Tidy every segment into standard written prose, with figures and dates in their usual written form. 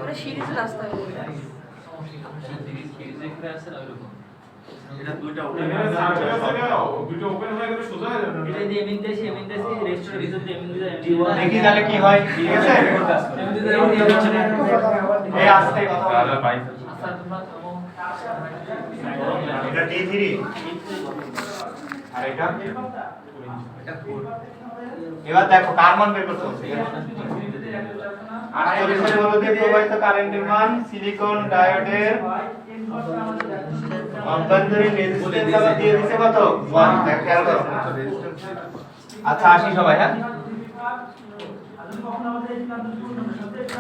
ওটা সিরিজ রাস্তা হয়ে যায়। এটা দুইটা ওপেন হয়ে গেলে সোজা হয়ে যাবে। এটা দিয়ে এমনি দেশে রেস্টুরেন্টের ভিতর দিয়ে এমনি দিয়ে দেখি তাহলে কি হয়, ঠিক আছে? এই আস্তে কথা বলো। এটা D3 আর এটা এবার দেখো কার মান বের করতে হবে। 48 এর মধ্যে প্রবাহিত কারেন্টের মান সিলিকন ডায়োডের অভ্যন্তরীণ রেজিস্ট্যান্স আবার দিয়ে দিছে কত 1। দেখ খেয়াল করো। আচ্ছা আসি সবাই, হ্যাঁ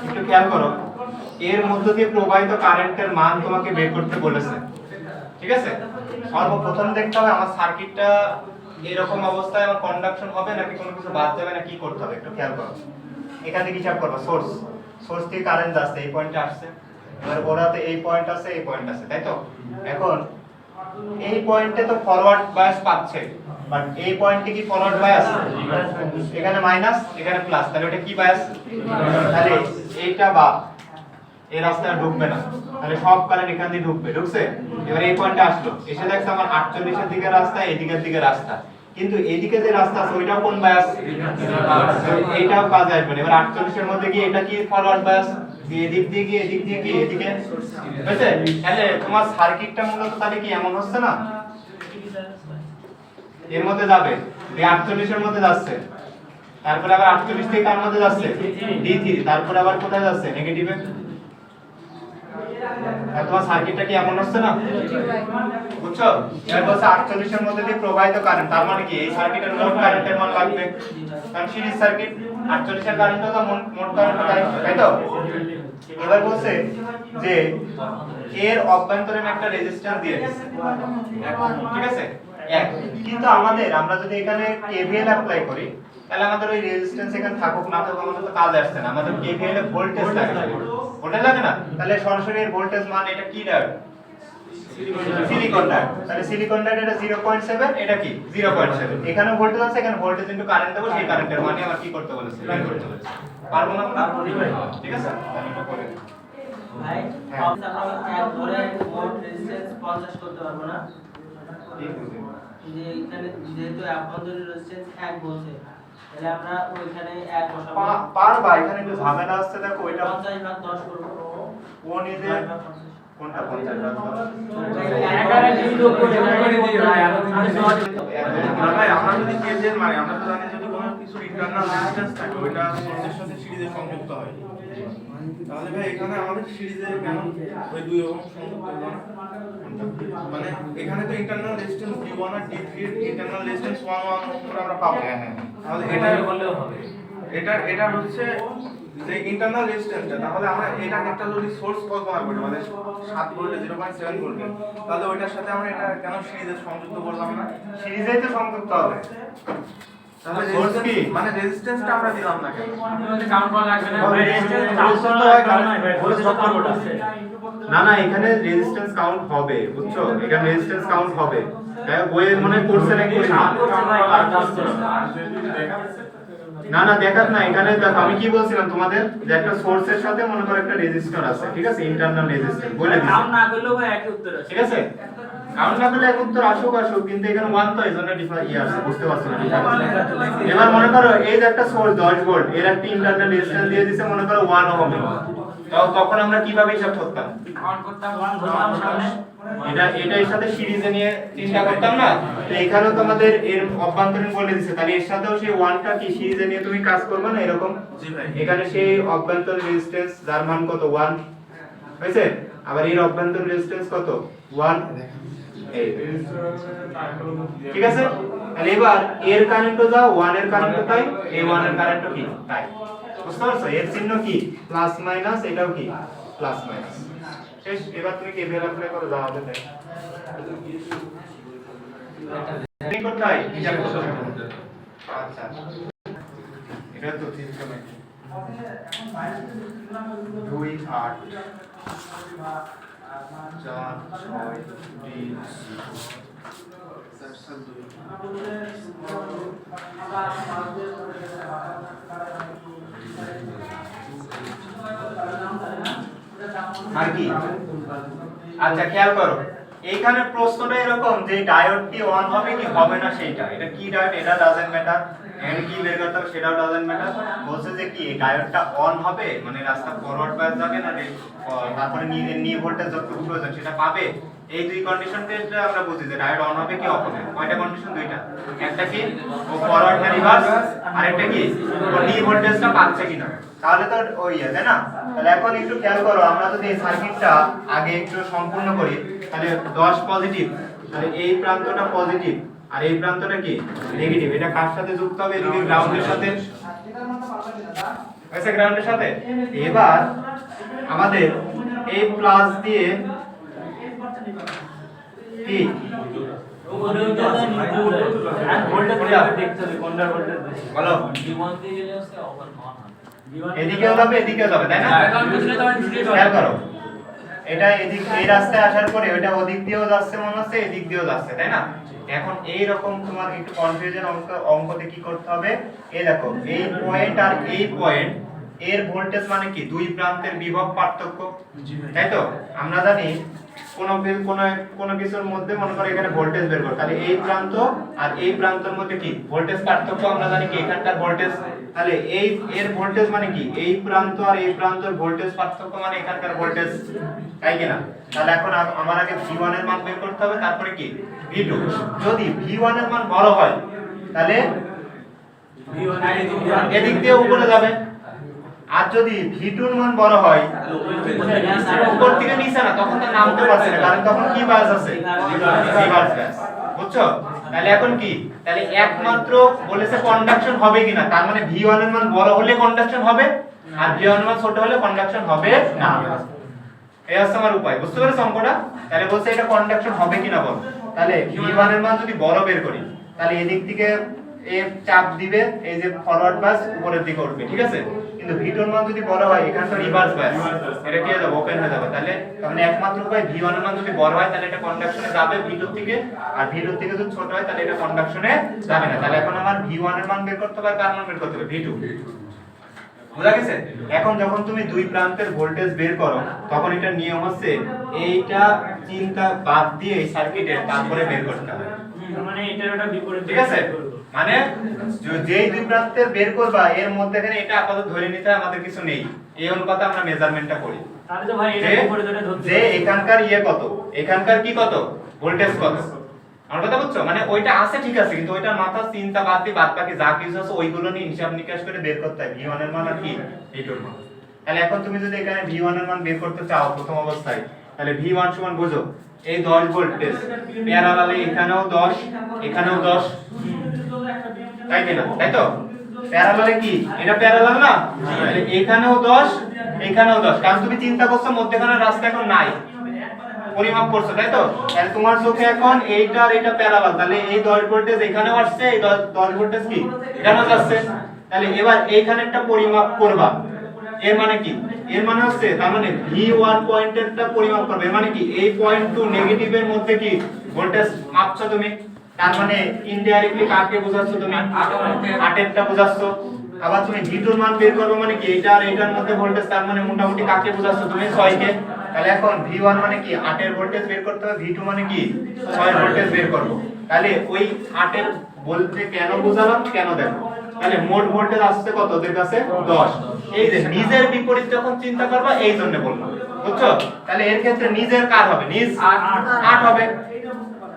একটু খেয়াল করো, এর মধ্য দিয়ে প্রবাহিত কারেন্টের মান তোমাকে বের করতে বলেছে, ঠিক আছে? সর্বপ্রথম দেখতে হবে আমার সার্কিটটা এরকম অবস্থায় আমার কন্ডাকশন হবে নাকি কোনো কিছু বাদ যাবে না, কি করতে হবে একটু খেয়াল করো। এখান থেকে হিসাব করবা, সোর্স থেকে কারেন্ট আসছে, এই পয়েন্টে আসছে, এবার ওরাতে এই পয়েন্ট আছে, এই পয়েন্ট আছে, তাই তো? এখন এই পয়েন্টে তো ফরওয়ার্ড বায়াস পাচ্ছে, বাট এই পয়েন্টে কি ফরওয়ার্ড বায়াস? এখানে মাইনাস, এখানে প্লাস, তাহলে ওটা কি বায়াস? তাহলে এইটা বা এই রাস্তায় ঢুকবে না, তাহলে সব কারেন্ট এখান দিয়ে ঢুকবে, ঢুকছে? এবার এই পয়েন্টে আসলো, এসে দেখছে আমার 48 এর দিকে রাস্তা, এই দিকের দিকে রাস্তা, কিন্তু এইদিকে যে রাস্তা আছে ওইটা কোন বায়াস? এইটাও কাজে আসবে না। এবার 48 এর মধ্যে কি এটা কি ফরওয়ার্ড বায়াস? এদিক দিয়ে কি এদিক দিয়ে কি এদিকে, বুঝছে? তাহলে তোমার সার্কিটটা মূলত তাহলে কি এমন হচ্ছে না, এর মধ্যে যাবে, এই 48 এর মধ্যে যাচ্ছে, তারপরে আবার 48 থেকে কার মধ্যে যাচ্ছে? D3, তারপরে আবার কোথায় যাচ্ছে? নেগেটিভে। আর তোমার সার্কিটটা কি এমন হচ্ছে না, বুঝছো? এর বলছে 48 এর মধ্যে দিয়ে প্রবাহিত কারেন্ট, তার মানে কি এই সার্কিটের মোট কারেন্টের মান লাগবে, কারণ সিরিজ সার্কিট 48 এর কারেন্ট তো মোট কারেন্ট তাই তো? এবার বলছে যে এর অভ্যন্তরীণ একটা রেজিস্ট্যান্স দিয়ে দিয়েছে, ঠিক আছে? এক, কিন্তু আমরা যদি এখানে KVL অ্যাপ্লাই করি তাহলে আমাদের ওই রেজিস্ট্যান্স এখানে থাকুক না থাকুক আমাদের তো কাজ আসছে না, আমাদের KVL এ ভোল্টেজ লাগে, ভোল্টেজ লাগে না? তাহলে সরাসরি এর ভোল্টেজ মান এটা কি ডায়োড? Silicon diode. তাহলে সিলিকন ডায়োড এটা 0.7, এটা কি 0.7, এখানে ভোল্টেজ আছে, এখানে ভোল্টেজ ইনটু কারেন্ট দেব, সেই কারেন্টের মানে আমার কি করতে বলেছে? বের করতে বলেছে। পারবো না আমরা? ঠিক আছে, তাহলে এটা করে ভাই আমরা এক ধরে মোট রেজিস্ট্যান্স 50 করতে পারবো না, ঠিক আছে? যে এখানে যেহেতু অভ্যন্তরীণ রেজিস্ট্যান্স 1 বলছে, তাহলে আমরা ওইখানে 1 বসাবো। পারবা, এখানে একটু ঝামেলা আছে, দেখো এটা 50 ভাগ 10 করব, ও নিজে কোনটা 50 ভাগ 10? এখানে দুই যোগ করে দিই ভাই, ভাই আমরা যদি কেজের মানে আমরা তো জানি যদি কোনো কিছু ইন্টারনাল রেজিস্ট্যান্স থাকে ওইটা সোর্সের সাথে সিরিজে সংযুক্ত হয়, তাহলে ভাই এখানে আমাদের সিরিজে কেন ওই দুই ওহম সংযুক্ত হলো না? মানে এখানে তো ইন্টারনাল রেজিস্ট্যান্স D1 আর D3 এর ইন্টারনাল রেজিস্ট্যান্স 1 ওহম আমরা পাবো। হ্যাঁ হ্যাঁ, তাহলে এটা বললেও হবে, এটা হচ্ছে যে ইন্টারনাল রেজিস্ট্যান্সটা, তাহলে আমরা এটা একটা যদি সোর্স কল্পনা করি মানে 7 ভোল্টে 0.7 ভোল্টে, তাহলে ওইটার সাথে আমরা এটা কেন সিরিজে সংযুক্ত করলাম না? সিরিজেই তো সংযুক্ত হবে। তাহলে সোর্স কি মানে রেজিস্ট্যান্সটা আমরা দিলাম না কেন? কাউন্ট করা লাগবে না ভাই, রেজিস্ট্যান্স না না, এখানে রেজিস্ট্যান্স কাউন্ট হবে, বুঝছো? এখানে রেজিস্ট্যান্স কাউন্ট হবে, তাই বইয়ে মনে করছে নাকি না না দেখার না, এখানে দেখো আমি কি বলছিলাম তোমাদের যে একটা সোর্সের সাথে মনে করো একটা রেজিস্টর আছে, ঠিক আছে? ইন্টারনাল রেজিস্টর বলে দিছি, কাউন্ট না করলেও ভাই একই উত্তর আসে, ঠিক আছে? কাউন্ট না করলে এক উত্তর আসুক, কিন্তু এখানে 1 তো এজন্য ডিফারেন্ট আছে, বুঝতে পারছো না? এবার মনে করো এই যে একটা সোর্স 10 ভোল্ট, এর একটা ইন্টারনাল রেজিস্ট্যান্স দিয়ে দিয়েছে মনে করো 1 ওহম, তখন আমরা কিভাবে হিসাব করতাম? কাউন্ট করতাম 1 ধরলাম সামনে, এটা এর সাথে সিরিজে নিয়ে চিন্তা করতাম না, তো এখানেও তোমাদের এর অভ্যন্তরীণ বলে দিয়েছে, তাহলে এর সাথেও সেই 1টা কি সিরিজে নিয়ে তুমি কাজ করবে না এরকম? জি ভাই। এখানে সেই অভ্যন্তরীণ রেজিস্ট্যান্স যার মান কত 1 হয়েছে, আবার এর অভ্যন্তরীণ রেজিস্ট্যান্স কত 1, এই ঠিক আছে? তাহলে এবার এর কারেন্টও যাও 1 এর কারেন্টও তাই, এই 1 এর কারেন্টও কি তাই, বুঝতে পারছো? এর চিহ্ন কি প্লাস মাইনাস, এটাও কি প্লাস মাইনাস, শেষ। এবার তুমি কি KVL অ্যাপ্লাই করো, যা হবে তাই। কি করতে হয় হিসাব করতে হয়। আচ্ছা এটা তো ঠিক আছে, 2 8 4 6 D 4 2 আর কি? আচ্ছা খেয়াল করো, এইখানে প্রশ্নটা এরকম যে ডায়োডটি অন হবে কি হবে না সেইটা, এটা কি ডায়োড এটা ডাজন্ট ম্যাটার, এন্ড কি বের করতে হবে সেটাও ডাজন্ট ম্যাটার। বলছে যে কি ডায়োডটা অন হবে মানে রাস্তা ফরওয়ার্ড বায়াস যাবে না, তারপরে নি ভোল্টেজ যতটুকু প্রয়োজন সেটা পাবে। এই দুই কন্ডিশনটা আমরা বুঝি যে ডায়োড অন হবে কি অফ হবে। কয়টা কন্ডিশন? দুইটা। একটা কি ও ফরওয়ার্ড না রিভার্স, আরেকটা কি ও নি ভোল্টেজটা পাচ্ছে কিনা। তাহলে তো ওই তাই না? তাহলে এখন একটু খেয়াল করো, আমরা যদি এই সার্কিটটা আগে একটু সম্পূর্ণ করি তাহলে 10 পজিটিভ, তাহলে এই প্রান্তটা পজিটিভ আর এই প্রান্তটা কি নেগেটিভ। এটা কার সাথে যুক্ত হবে? এদিকে গ্রাউন্ডের সাথে, আচ্ছা গ্রাউন্ডের সাথে। এবার আমাদের এই প্লাস দিয়ে কি বলো এদিকেও যাবে এদিকেও যাবে তাই না? খেয়াল করো, এটা এদিক এই রাস্তায় আসার পরে ওটা ওদিক দিয়েও যাচ্ছে মনে হচ্ছে, এদিক দিয়েও যাচ্ছে তাই না? এখন এই রকম তোমার একটু কনফিউশন অঙ্কতে কি করতে হবে, এই দেখো এই পয়েন্ট আর এই পয়েন্ট এর ভোল্টেজ মানে কি দুই প্রান্তের বিভব পার্থক্য, তাই তো? আমরা জানি কোন কিছুর মধ্যে মনে করো এখানে ভোল্টেজ বের করো, তাহলে এই প্রান্ত আর এই প্রান্তের মধ্যে কি ভোল্টেজ পার্থক্য আমরা জানি কি এখানকার ভোল্টেজ, তাহলে এই এর ভোল্টেজ মানে কি এই প্রান্ত আর এই প্রান্তের ভোল্টেজ পার্থক্য মানে এখানকার ভোল্টেজ, তাই কি না? তাহলে এখন আমার আগে V1 এর মান বের করতে হবে, তারপরে কি V2। যদি V1 এর মান বড় হয় তাহলে এদিক দিয়ে উপরে যাবে, আর যদি V2 এর মান বড় হয় উপর থেকে নিচে না, তখন তো নামতে পারছে না, কারণ তখন কি বাস আছে রিভার্স বাস, বুঝছো? তাহলে এখন কি, তাহলে একমাত্র বলেছে কন্ডাকশন হবে কিনা, তার মানে V1 এর মান বড় হলে কন্ডাকশন হবে আর V1 এর মান ছোট হলে কন্ডাকশন হবে না। এই হচ্ছে আমার উপায়, বুঝতে পেরেছো অঙ্কটা? তাহলে বলছে এটা কন্ডাকশন হবে কিনা বল। তাহলে V1 এর মান যদি বড় বের করি তাহলে এদিক থেকে এ চাপ দিবে, এই যে ফরওয়ার্ড বাস উপরের দিকে উঠবে, ঠিক আছে? কিন্তু V2 এর মান যদি বড় হয় এখানে তো রিভার্স বাস, এটা কি হয়ে যাবে ওপেন হয়ে যাবে। তাহলে মানে একমাত্র উপায় V1 এর মান যদি বড় হয় তাহলে এটা কন্ডাকশনে যাবে V2 থেকে, আর V2 থেকে যদি ছোট হয় তাহলে এটা কন্ডাকশনে যাবে না। তাহলে এখন আমার V1 এর মান বের করতে হবে, কার মান বের করতে হবে? V2। বুঝা গেছে? এখন যখন তুমি দুই প্রান্তের ভোল্টেজ বের করো তখন এটা নিয়ম হচ্ছে এইটা চিন্তা বাদ দিয়ে এই সার্কিটের তারপরে বের করতে হবে, মানে এটার ওটা বিপরীত, ঠিক আছে? মানে যেই দুই প্রান্তের বের করবা এর মধ্যেখানে এটা আপাতত ধরে নিতে হয় আমাদের কিছু নেই, এই অনুপাতে আমরা মেজারমেন্টটা করি। তাহলে তো ভাই এটা বিপরীত ওটা ধরতে যে এখানকার কত, এখানকার কি কত ভোল্টেজ কত, আমার কথা বুঝছো? মানে ওইটা আছে ঠিক আছে, কিন্তু ওইটার মাথা চিন্তা বাদ দিয়ে বাদ বাকি যা কিছু আছে ওইগুলো নিয়ে হিসাব নিকাশ করে বের করতে হয় V1 এর মান আর কি V2 এর মান। তাহলে এখন তুমি যদি এখানে V1 এর মান বের করতে চাও প্রথম অবস্থায়, তাহলে V1 সমান বুঝো এই 10 ভোল্টেজ প্যারালালে এখানেও 10 এখানেও 10, তাই কি না? তাই তো? প্যারালালে কি এটা প্যারালাল না, তাহলে এখানেও 10 এখানেও 10, কারণ তুমি চিন্তা করছো মধ্যখানে রাস্তা এখন নাই, পরিমাপ করছো তাই তো? তাহলে তোমার চোখে এখন এইটা আর এটা প্যারালাল, তাহলে এই 10 ভোল্টেজ এখানেও আসছে, এই 10 ভোল্টেজ কি এখানেও যাচ্ছে, তাহলে এবার এইখানে একটা পরিমাপ করবা, এর মানে কি? এর মানে হচ্ছে তার মানে V1 পয়েন্টেরটা পরিমাপ করবে, এর মানে কি এই পয়েন্ট টু নেগেটিভের মধ্যে কি ভোল্টেজ মাপছো তুমি, তার মানে ইনডাইরেক্টলি কাকে বোঝাচ্ছো তুমি? 8এরটা বোঝাচ্ছো। আবার তুমি V2 এর মান বের করবে মানে কি এটা আর এটার মধ্যে ভোল্টেজ, তার মানে মোটামুটি কাকে বোঝাচ্ছো তুমি? 6 কে। তাহলে এখন V1 মানে কি 8 এর ভোল্টেজ বের করতে হবে, V2 মানে কি 6 এর ভোল্টেজ বের করব। তাহলে ওই 8 এর বলতে কেন বোঝালাম, কেন দেখো, তাহলে মোট ভোল্টেজ আসছে কত ওদের কাছে 10। এই যে নিজের বিপরীত যখন চিন্তা করবা এই জন্য বললাম, বুঝছো? তাহলে এর ক্ষেত্রে নিজের কার হবে? নিজ 8 হবে,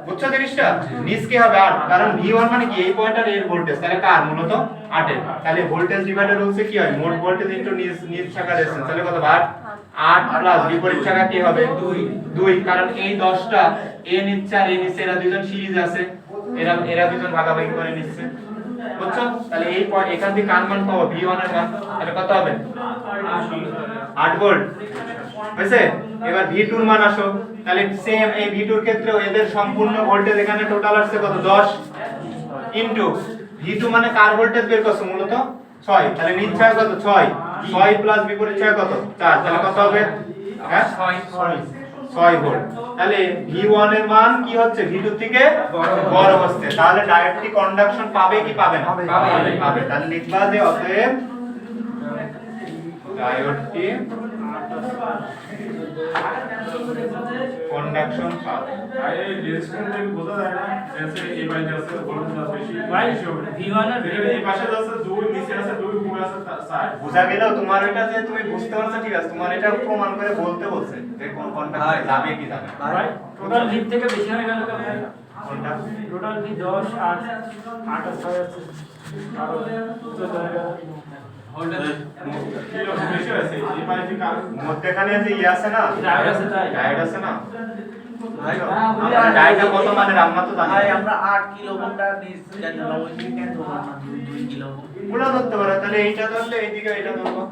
বুঝছো জিনিসটা? নিজ কি হবে 8, কারণ V1 মানে কি এই পয়েন্ট আর এর ভোল্টেজ, তাহলে কার মূলত 8 এর। তাহলে ভোল্টেজ ডিভাইডার হচ্ছে কি হয় মোট ভোল্টেজ ইনটু নিজ শাখা রেজিস্ট্যান্স, তাহলে কত 8 প্লাস বিপরীত শাখা কি হবে 2, কারণ এই 10টা এ নিচ্ছে আর এ নিচ্ছে, এরা দুজন সিরিজ আছে, এরা দুজন ভাগাভাগি করে নিচ্ছে, বুঝছো? তাহলে এই এখান থেকে কার মান পাবো V1 এর মান, তাহলে কত হবে 8 ভোল্ট হয়েছে। এবার V2 এর মান আসো, তাহলে সেম এই V2 এর ক্ষেত্রেও এদের সম্পূর্ণ ভোল্টেজ এখানে টোটাল আসছে কত 10 ইনটু V2 মানে কার ভোল্টেজ বের করছো মূলত 6, তাহলে নিচ ছাড়া কত 6 প্লাস বিপরীত ছাড়া কত 4, তাহলে কত হবে হ্যাঁ 6 ভোল্ট। তাহলে V1 এর মান কি হচ্ছে V2 থেকে বড় হচ্ছে, তাহলে ডায়োডটি কন্ডাকশন পাবে কি পাবে না? পাবে। তাহলে লিখবা যে অতএব ডায়োডটি কন্ডাকশন পাথ আর এই রেজিস্ট্যান্স থেকে বোঝা যায় না जैसे এই বাইরে আছে ভোল্টেজ বেশি ভাই, বেশি হবে V1 আর এখানে এই পাশে আছে 2 নিচে আছে 2 উপরে আছে 4 বোঝা গেল তোমার এটা যে তুমি বুঝতে পারছো ঠিক আছে তোমার এটা প্রমাণ করে বলতে বলছে যে কোন কন্ডাক্টর যাবে কি যাবে না। ভাই টোটাল V থেকে বেশি হয়ে গেল কেন? কোনটা টোটাল V 10 8 8 আছে আর 14 হয়ে গেল। কিলো বেশি আছে এই বাইরে থেকে মধ্যখানে যে ই আছে না ডায়োড আছে তাই। ডায়োড আছে না ভাই আমরা ডায়োডটা কত মানের আমরা তো জানি ভাই আমরা 8 কিলো ঘন্টা নিচ কেন ওই দিকে কেন ধরলাম না 2 কিলো পুরো ধরতে পারে তাহলে এইটা ধরলে এইদিকে এটা ধরবো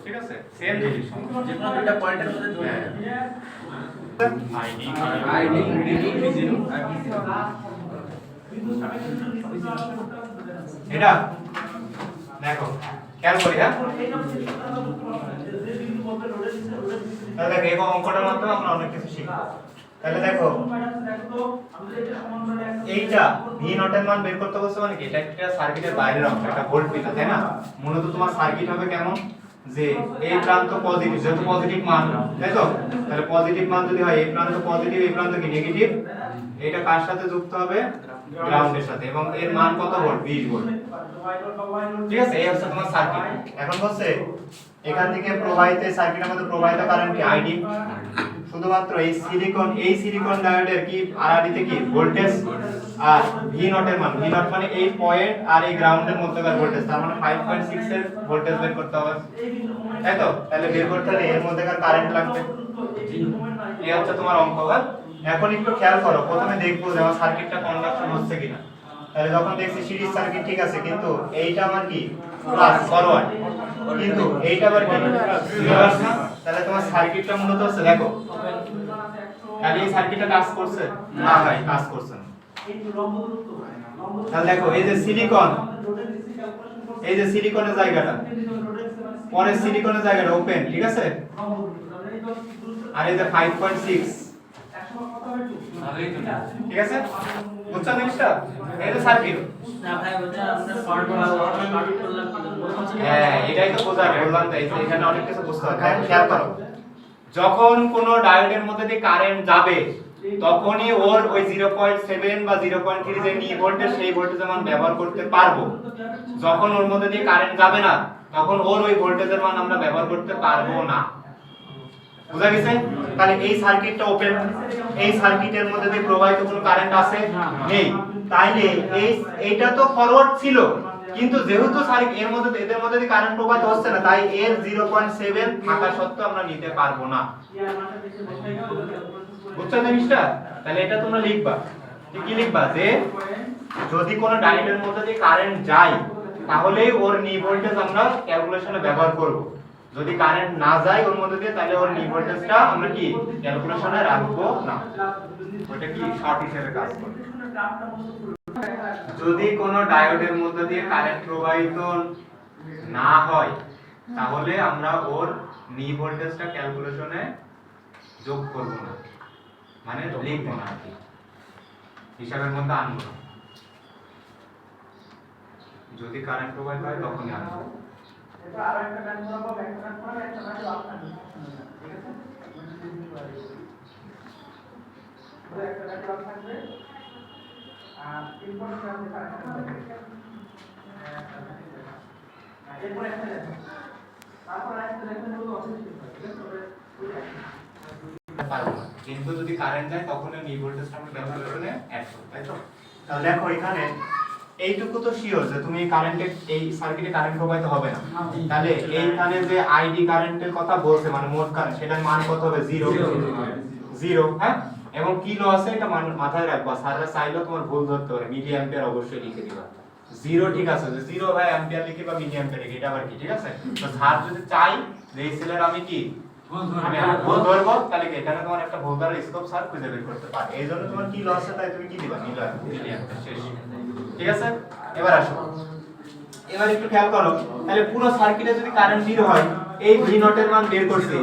ঠিক আছে সেম জিনিস যে কোনো দুটো পয়েন্টের মধ্যে ধরে আইডি আইডি V0 আর এটা দেখো খেয়াল করি হ্যাঁ তাহলে দেখো এই অঙ্কটার মাধ্যমে আমরা অনেক কিছু শিখব তাহলে দেখো এইটা ভি নটের মান বের করতে বলছে মানে কি এটা একটা সার্কিটের বাইরের অংশ এটা ভোল্ট মিটার তাই না মূলত তোমার সার্কিট হবে কেমন যে এই প্রান্ত পজিটিভ যেহেতু পজিটিভ মান তাই তো তাহলে পজিটিভ মান যদি হয় এই প্রান্ত পজিটিভ এই প্রান্ত কি নেগেটিভ এটা কার সাথে যুক্ত হবে গ্রাউন্ডের সাথে এবং এর মান কত ভোল্ট 20 ভোল্ট ঠিক আছে এই হচ্ছে তোমার সার্কিট এখন বলছে এখান থেকে প্রবাহিত সার্কিটের মধ্যে প্রবাহিত কারেন্ট কি আইডি শুধুমাত্র এই সিলিকন ডায়োডের কি আরআরডিতে কি ভোল্টেজ আর ভি নটের মান ভি নট মানে এই পয়েন্ট আর এই গ্রাউন্ডের মধ্যকার ভোল্টেজ তার মানে 5.6 এর ভোল্টেজ বের করতে হবে তাই তো তাহলে বের করতে হলে এর মধ্যকার কারেন্ট লাগবে এই হচ্ছে তোমার অঙ্ক এখন একটু খেয়াল করো প্রথমে দেখবো যে আমার সার্কিটটা কন্ডাকশন হচ্ছে কিনা তাহলে যখন দেখছি সিরিজ সার্কিট ঠিক আছে কিন্তু এইটা আমার কি প্লাস ফরওয়ার্ড কিন্তু এইটা আবার কি রিভার্স না তাহলে তোমার সার্কিটটা মূলত হচ্ছে দেখো তাহলে এই সার্কিটটা কাজ করছে না ভাই কাজ করছে না তাহলে দেখো এই যে সিলিকনের জায়গাটা পরে সিলিকনের জায়গাটা ওপেন ঠিক আছে আর এই যে 5.6 ঠিক আছে বুঝছো জিনিসটা এই যে সার্কিট না ভাই ওটা আমরা শর্ট করলাম হ্যাঁ এটাই তো বললাম তাই এখানে অনেক কিছু বুঝতে হবে খেয়াল করো যখন কোনো ডায়োডের মধ্যে দিয়ে কারেন্ট যাবে তখনই ওর ওই 0.7 বা 0.3 যে নি ভোল্টেজ সেই ভোল্টেজের মান ব্যবহার করতে পারবো যখন ওর মধ্যে দিয়ে কারেন্ট যাবে না তখন ওর ওই ভোল্টেজের মান আমরা ব্যবহার করতে পারবো না বুঝা গেছে তাহলে এই সার্কিটটা ওপেন এই সার্কিটের মধ্যে দিয়ে প্রবাহিত কোনো কারেন্ট আছে নেই তাইলে এইটা তো ফরওয়ার্ড ছিল কিন্তু যেহেতু সার্কিট এর মধ্যে এদের মধ্যে দিয়ে কারেন্ট প্রবাহিত হচ্ছে না তাই এর 0.7 থাকা সত্ত্বেও আমরা নিতে পারবো না বুঝছো জিনিসটা তাহলে এটা তোমরা লিখবা কি লিখবা যে যদি কোনো ডায়োডের মধ্যে দিয়ে কারেন্ট যায় তাহলে ওর নি ভোল্টেজ আমরা ক্যালকুলেশনে ব্যবহার করব যদি কারেন্ট না যায় ওর মধ্যে দিয়ে তাহলে ওর নি ভোল্টেজটা আমরা কি ক্যালকুলেশনে রাখবো না ওটা কি শর্ট হিসেবে কাজ করবে যদি কোনো ডায়োডের মধ্যে দিয়ে কারেন্ট প্রবাহিত না হয় তাহলে আমরা ওর নি ভোল্টেজটা ক্যালকুলেশনে যোগ করব না মানে লিখব না আর কি হিসাবের মধ্যে আনবো না যদি কারেন্ট প্রবাহিত হয় তখনই আনবো এটা আর একটা কাজ করব একটা কাজ করব একটা কাজ বাদ থাকবে ঠিক আছে পুরো একটা কাজ বাদ থাকবে আর ইম্পর্টেন্ট কাজ থাকবে এরপর একটা তারপর একটা দেখবেন হলো অসুবিধা ঠিক আছে পারবো না কিন্তু যদি কারেন্ট যায় তখন নি ভোল্টেজটা আমরা ক্যালকুলেশনে অ্যাড করব তাই তো তাহলে দেখো এখানে এইটুকু তো শিওর যে তুমি কারেন্টে এই সার্কিটে কারেন্ট প্রবাহিত হবে না তাহলে এইখানে যে আইডি কারেন্টের কথা বলছে মানে মোট কারেন্ট সেটার মান কত হবে 0 হ্যাঁ এবং কি ল আছে এটা মাথায় রাখবা স্যাররা চাইলেও তোমার ভুল ধরতে পারে মিলি অ্যাম্পিয়ার অবশ্যই লিখে দিবা 0 ঠিক আছে যে 0 ভাই অ্যাম্পিয়ার লিখে বা মিলি অ্যাম্পিয়ার লিখে এটা আবার কি ঠিক আছে তো স্যার যদি চাই যে এই সেলের আমি কি আমি ভুল ধরবো তাহলে কি এখানে তোমার একটা ভুল ধরার স্কোপ স্যার খুঁজে বের করতে পারে এইজন্য তোমার কি ল আছে তাই তুমি কি দিবা মিলি অ্যাম্পিয়ার শেষ ঠিক আছে এবার আসো এবার একটু খেয়াল করো তাহলে পুরো সার্কিটে যদি কারেন্ট 0 হয় এই ভি নট এর মান বের করছি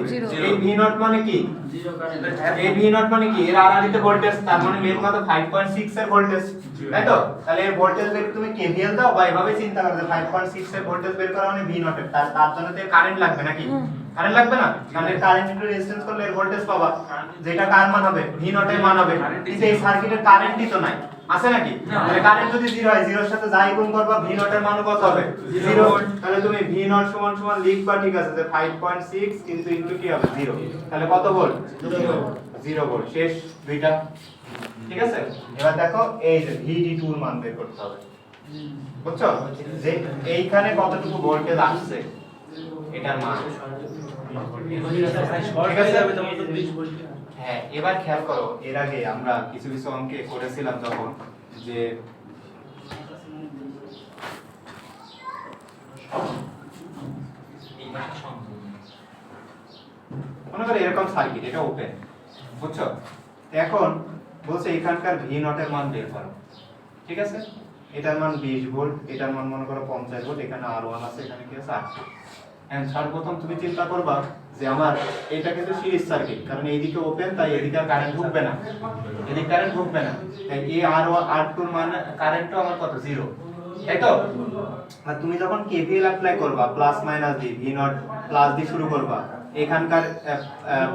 এই ভি নট মানে কি 0 কারেন্ট এই ভি নট মানে কি এর আরআরডি তে ভোল্টেজ তার মানে মেন কথা 5.6 এর ভোল্টেজ তাই তো তাহলে এর ভোল্টেজ বের তুমি কেভিএল দাও বা এভাবে চিন্তা করো যে 5.6 এর ভোল্টেজ বের করা মানে ভি নট এর তার জন্য তো কারেন্ট লাগবে নাকি কারেন্ট লাগবে না, কারণ কারেন্ট ইনটু রেজিস্ট্যান্স করলে এর ভোল্টেজ পাবা, যেটা কার মান হবে, ভি নট এর মান হবে। কিন্তু এই সার্কিটের কারেন্টই তো নাই, আছে নাকি? তাহলে কারেন্ট যদি 0 হয়, 0 এর সাথে যাই গুণ করবা, ভি নট এর মান কত হবে? 0। তাহলে তুমি ভি নট সমান সমান লিখবা, ঠিক আছে, যে 5.6 কিন্তু ইনটু কি হবে? 0। তাহলে কত ভোল্ট? 0 ভোল্ট। শেষ দুইটা, ঠিক আছে। এবার দেখো এই যে VD2 এর মান বের করতে হবে, বুঝছো? যে এইখানে কতটুকু ভোল্টেজ আসছে এটার মান, ঠিক আছে। হ্যাঁ, এবার খেয়াল করো, এর আগে আমরা কিছু কিছু অঙ্কে করেছিলাম যখন, যে মনে করো এরকম সার্কিট, এটা ওপেন, বুঝছো? এখন বলছে এখানকার ভি নট এর মান বের করো, ঠিক আছে। এটার মান 20 ভোল্ট, এটার মান মনে করো 50 ভোল্ট, এখানে R1 আছে, এখানে কি আছে? R2। এন্ড সর্বপ্রথম তুমি চিন্তা করবা যে আমার এটা কিন্তু সিরিজ সার্কিট, কারণ এইদিকে ওপেন, তাই এদিকে কারেন্ট ঢুকবে না, এদিকে কারেন্ট ঢুকবে না, তাই এই R1 R2 এর মান কারেন্টও আমার কত? 0, তাই তো? আর তুমি যখন KVL অ্যাপ্লাই করবা, প্লাস মাইনাস দিয়ে, ভি নট প্লাস দিয়ে শুরু করবা, এখানকার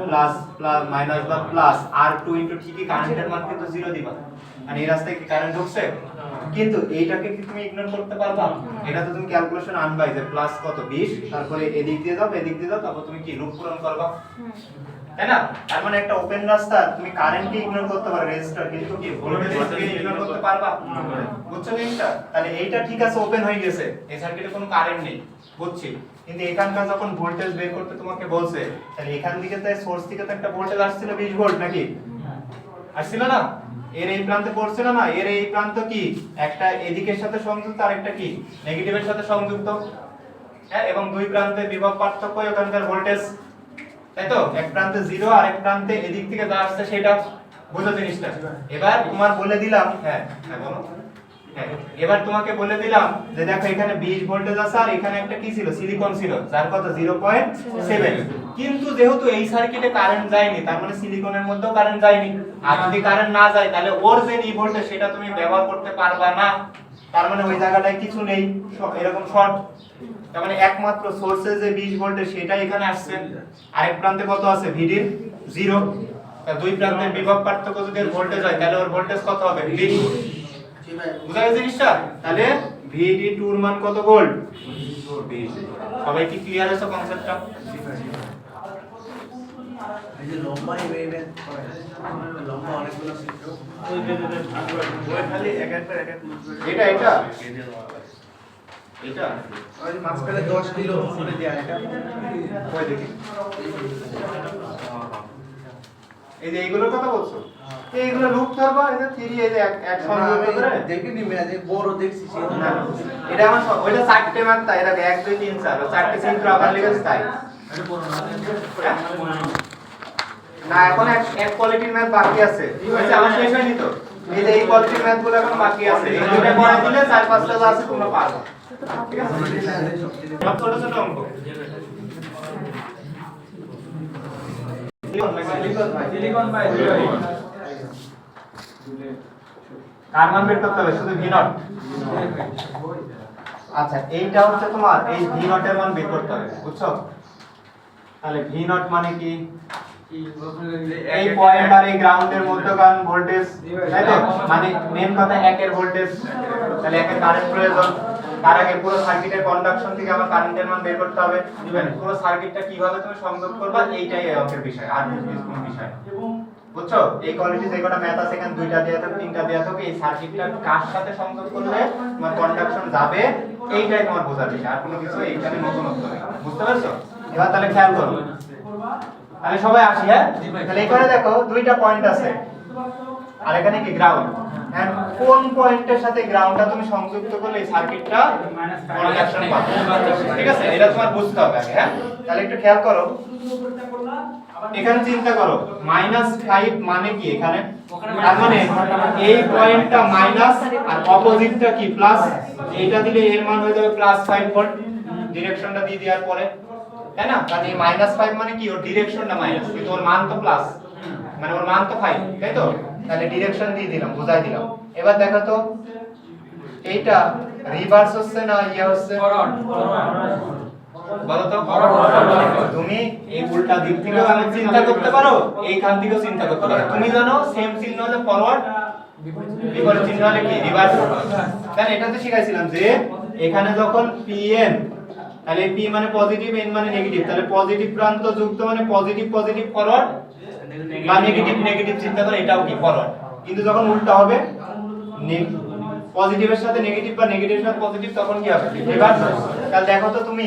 প্লাস প্লাস মাইনাস বা প্লাস R2 ইনটু ঠিকই কারেন্টের মান কিন্তু 0 দিবা, মানে এই রাস্তায় কি কারেন্ট ঢুকছে? কিন্তু এইটাকে কি তুমি ইগনোর করতে পারবা? এটা তো তুমি ক্যালকুলেশন আনবাই, যে প্লাস কত 20, তারপরে এদিক দিয়ে দাও, এদিক দিয়ে দাও, তারপর তুমি কি লুপ পূরণ করবা, তাই না? তার মানে একটা ওপেন রাস্তা তুমি কারেন্টকে ইগনোর করতে পারো, রেজিস্টার, কিন্তু কি ভোল্টেজকে ইগনোর করতে পারবা? বুঝছো জিনিসটা? তাহলে এইটা ঠিক আছে, ওপেন হয়ে গেছে, এই সার্কিটে কোনো কারেন্ট নেই, বুঝছি। কিন্তু এখানকার যখন ভোল্টেজ বের করতে তোমাকে বলছে, তাহলে এখান থেকে তো সোর্স থেকে তো একটা ভোল্টেজ আসছিল 20 ভোল্ট, নাকি আসছিল না? এর এই প্রান্তে পড়ছিল না, এর এই প্রান্ত কি একটা এদিকের সাথে সংযুক্ত, আর একটা কি নেগেটিভের সাথে সংযুক্ত, হ্যাঁ, এবং দুই প্রান্তের বিভব পার্থক্য ওখানকার ভোল্টেজ, তাই তো? এক প্রান্তে 0 আর এক প্রান্তে এদিক থেকে যা আসছে সেটা, বুঝো জিনিসটা? এবার তোমার বলে দিলাম, হ্যাঁ হ্যাঁ বলো, হ্যাঁ, এবার তোমাকে বলে দিলাম যে দেখো এখানে 20 ভোল্টেজ আছে, আর এখানে একটা কি ছিল? সিলিকন ছিল, যার কত? 0.7। কিন্তু যেহেতু এই সার্কিটে কারেন্ট যায়নি, তার মানে সিলিকনের মধ্যেও কারেন্ট যায়নি। আর যদি কারেন্ট না যায়, তাহলে ওর যে ই ভোল্টেজ সেটা তুমি ব্যবহার করতে পারবা না, তার মানে ওই জায়গাটায় কিছু নেই, এরকম শর্ট। তার মানে একমাত্র সোর্সে যে 20 ভোল্টেজ সেটা এখানে আসছে, আরেক প্রান্তে কত আছে? ভিডির 0। তার দুই প্রান্তের বিভব পার্থক্য যদি এর ভোল্টেজ হয়, তাহলে ওর ভোল্টেজ কত হবে? 20। বুঝা গেছে জিনিসটা? তাহলে VD2 এর মান কত ভোল্ট? 20। সবাই কি ক্লিয়ার আছে কনসেপ্টটা? এই যে লম্বা ইভেন্ট লম্বা অনেকগুলো চিত্র ওই খালি এক একবার এটা এটা ওই মাঝখানে 10 কিলো করে দেয়া এটা কই দেখি, এই যে এইগুলোর কথা বলছো, এইগুলো লুপ ধরবা, এই যে 3, এই যে এক সংযুক্ত করে দেখিনি মেয়াদে বড় দেখছি সেটা না, এটা আমার ওইটা 4টে ম্যাথ, তাই দেখো 1 2 3 4 4টে চিত্র আবার লিখেছে, তাই না? এখন এক কোয়ালিটির ম্যাথ বাকি আছে, হয়েছে আমার শেষ হয়নি তো, এই যে এই কোয়ালিটির ম্যাথগুলো এখন বাকি আছে, এইগুলো করে দিলে 4-5টা যা আছে তোমরা পারবে, ঠিক আছে? সব ছোট ছোট অঙ্ক। সিলিকন ভাই কার মান বের করতে হবে? শুধু ভি নট। আচ্ছা, এইটা হচ্ছে তোমার এই ভি নট এর মান বের করতে হবে, বুঝছো? তাহলে ভি নট মানে কি? এই পয়েন্ট আর এই গ্রাউন্ডের মধ্যকার ভোল্টেজ, তাই তো? মানে মেন কথা 1 এর ভোল্টেজ, তাহলে 1 এর কারেন্ট প্রয়োজন। তার আগে পুরো সার্কিটের কন্ডাকশন থেকে আমার কারেন্টের মান বের করতে হবে। পুরো সার্কিটটা কিভাবে তুমি সংযোগ করবা, এইটাই এই অঙ্কের বিষয়, আর কোনো বিষয় না, বুঝছো? এই কোয়ালিটি যে কটা ম্যাথ আছে, এখানে 2টা দেয়া থাকে, 3টা দেয়া থাকে, এই সার্কিটটা কার সাথে সংযোগ করলে তোমার কন্ডাকশন যাবে, এইটাই তোমার বোঝার বিষয়, আর কোনো কিছু এইখানে নতুনত্ব নেই, বুঝতে পারছো? এবার তাহলে খেয়াল করো, তাহলে সবাই আসি, হ্যাঁ? তাহলে এখানে দেখো 2টা পয়েন্ট আছে, আর এখানে কি গ্রাউন্ড, এন্ড কোন পয়েন্টের সাথে গ্রাউন্ডটা তুমি সংযুক্ত করলে এই সার্কিটটা কন্ডাকশন পাবে, ঠিক আছে? এটা তোমার বুঝতে হবে আগে, হ্যাঁ? তাহলে একটু খেয়াল করো, এখানে চিন্তা করো -5 মানে কি? এখানে তার মানে এই পয়েন্টটা মাইনাস আর অপোজিটটা কি প্লাস, এইটা দিলে এর মান হয়ে যাবে +5 ভোল্ট, ডিরেকশনটা দিয়ে দেওয়ার পরে, তাই না? তাহলে এই -5 মানে কি? ওর ডিরেকশনটা মাইনাস, কিন্তু ওর মান তো প্লাস, মানে ওর মান তো 5, তাই তো? তাহলে ডিরেকশন দিয়ে দিলাম, বুঝাই দিলাম। এবার দেখো তো এইটা রিভার্স হচ্ছে না ইয়ে হচ্ছে? বলো তো তুমি এই উল্টা দিক থেকেও আমি চিন্তা করতে পারো, এইখান থেকেও চিন্তা করতে পারো। তুমি জানো সেম চিহ্ন হলে ফরওয়ার্ড, বিপরীত চিহ্ন হলে কি রিভার্স। তাহলে এটা তো শিখাইছিলাম যে এখানে যখন pn, তাহলে p মানে পজিটিভ, n মানে নেগেটিভ, তাহলে পজিটিভ প্রান্ত যুক্ত মানে পজিটিভ পজিটিভ ফরওয়ার্ড, বা নেগেটিভ নেগেটিভ চিন্তা করে এটাও কি ফরওয়ার্ড। কিন্তু যখন উল্টা হবে পজিটিভের সাথে নেগেটিভ বা নেগেটিভের সাথে পজিটিভ, তখন কি হবে রিভার্স হবে। তাহলে দেখো তো তুমি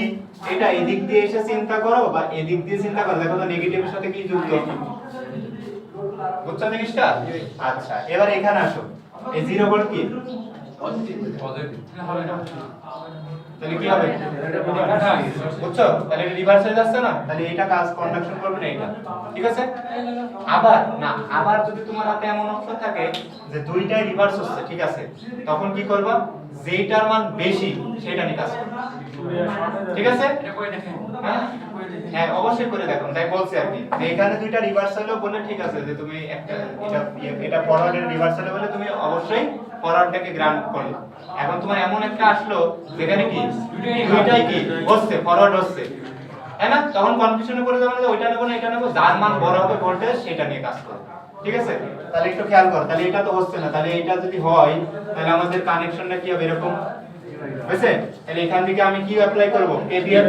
এটা এদিক দিয়ে এসে চিন্তা করো বা এদিক দিয়ে চিন্তা করো, দেখো তো নেগেটিভের সাথে কি যুক্ত, বুঝছো জিনিসটা? আচ্ছা এবার এখানে আসো, এই 0 ভোল্ট কি তাহলে কি হবে বুঝছো? তাহলে রিভার্স হয়ে যাচ্ছে না, তাহলে এটা কাজ কন্ডাকশন করবে না এটা, ঠিক আছে? আবার না, আবার যদি তোমার হাতে এমন অপশন থাকে যে দুইটাই রিভার্স হচ্ছে, ঠিক আছে, তখন কি করবা, যেটার মান বেশি সেটা নিয়ে কাজ করবে, ঠিক আছে? হ্যাঁ অবশ্যই করে দেখুন, তাই বলছি আর কি যে এখানে দুইটা রিভার্স হলো বলে ঠিক আছে, যে তুমি একটা এটা ফরওয়ার্ডের রিভার্স হলো বলে তুমি অবশ্যই ফরওয়ার্ডটাকে গ্রান্ট করলে। এখন তোমার এমন একটা আসলো যেখানে কি দুইটাই কি হচ্ছে, ফরওয়ার্ড হচ্ছে, তাই না? তখন কনফিউশনে পড়ে যাবে না, ওইটা নেব না এটা নেব, যার মান বড় হবে ভোল্টেজ সেটা নিয়ে কাজ করো, ঠিক আছে? তাহলে একটু খেয়াল করো, তাহলে এটা তো হচ্ছে না, তাহলে এটা যদি হয় তাহলে আমাদের কানেকশনটা কি হবে এরকম বুঝছে? তাহলে এখান থেকে আমি কি অ্যাপ্লাই করব, কেভিএল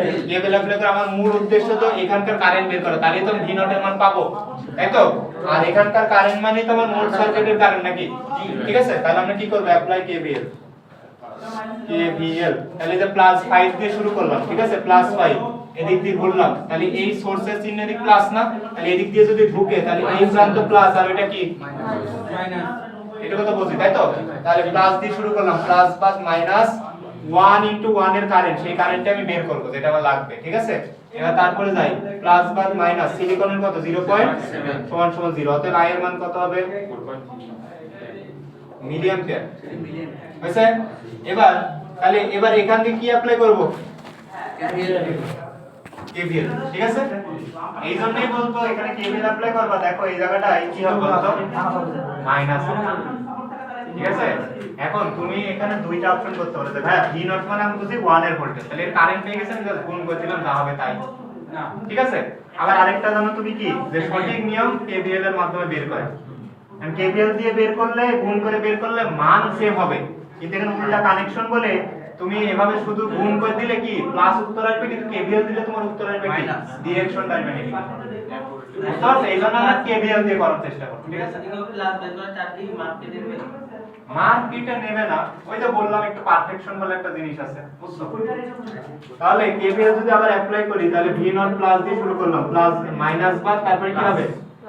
অ্যাপ্লাই করে। আমার মূল উদ্দেশ্য তো এখানকার কারেন্ট বের করা, তাহলে তো ভি নট এর মান পাবো, তাই তো? আর এখানকার কারেন্ট মানে তো আমার মূল সার্কিটের কারেন্ট নাকি, ঠিক আছে? তাহলে আমরা কি করব, অ্যাপ্লাই কেভিএল, তাহলে যে +5 দিয়ে শুরু করলাম, ঠিক আছে, +5 এদিক দিয়ে ঘুরলাম, তাহলে এই সোর্সের চিহ্ন এদিক প্লাস না, তাহলে এদিক দিয়ে যদি ঢুকে তাহলে এই প্রান্ত প্লাস আর এটা কি মাইনাস, এটা কথা বলছি তাই তো? তাহলে প্লাস দিয়ে শুরু করলাম, প্লাস বাদ মাইনাস 1 * 1 এর কারেন্ট, সেই কারেন্টটা আমি বের করব যেটা আমার লাগবে, ঠিক আছে? এবার তারপরে যাই, প্লাস বাদ মাইনাস সিলিকনের কত 0.7 সমান 0, অতএব I এর মান কত হবে মিলি অ্যাম্পিয়ার, হয়েছে? এবার তাহলে এবার এখান থেকে কি অ্যাপ্লাই করব, কেভিএল, ঠিক আছে? এই জন্যই বলবো এখানে কেভিএল অ্যাপ্লাই করবা। দেখো এই জায়গাটায় কি হবে বলতো, মাইনাস, ঠিক আছে? এখন তুমি এখানে দুইটা অপশন করতে পারো, হ্যাঁ ভি নট মানে আমি বুঝি 1 এর ভোল্টেজ, তাহলে এর কারেন্ট পেয়ে গেছেন, জাস্ট গুণ করে দিলাম, যা হবে তাই, ঠিক আছে? আবার আরেকটা জানো তুমি কি, যে সঠিক নিয়ম কেভিএল এর মাধ্যমে বের করে, এন্ড কেভিএল দিয়ে বের করলে, গুণ করে বের করলে মান সেম হবে, কিন্তু এখানে উল্টা কানেকশন বলে তুমি এভাবে শুধু গুণ করে দিলে কি প্লাস উত্তর আসবে, কিন্তু কেভিএল দিলে তোমার উত্তর আসবে কি ডিরেকশন আসবে নেগেটিভ। বুঝছো? এইজন্য আমরা কেভিএল দিয়ে করার চেষ্টা করব, ঠিক আছে? প্লাস বের করে চাপলি মার্ক কেটে দেবে, মার্ক কিটা নেবে না, ওই যে বললাম একটু পারফেকশন বলে একটা জিনিস আছে, বুঝছো? তাহলে কেভিএল যদি আবার অ্যাপ্লাই করি, তাহলে ভি নট প্লাস দিয়ে শুরু করলাম, প্লাস মাইনাস বাদ তারপরে কি হবে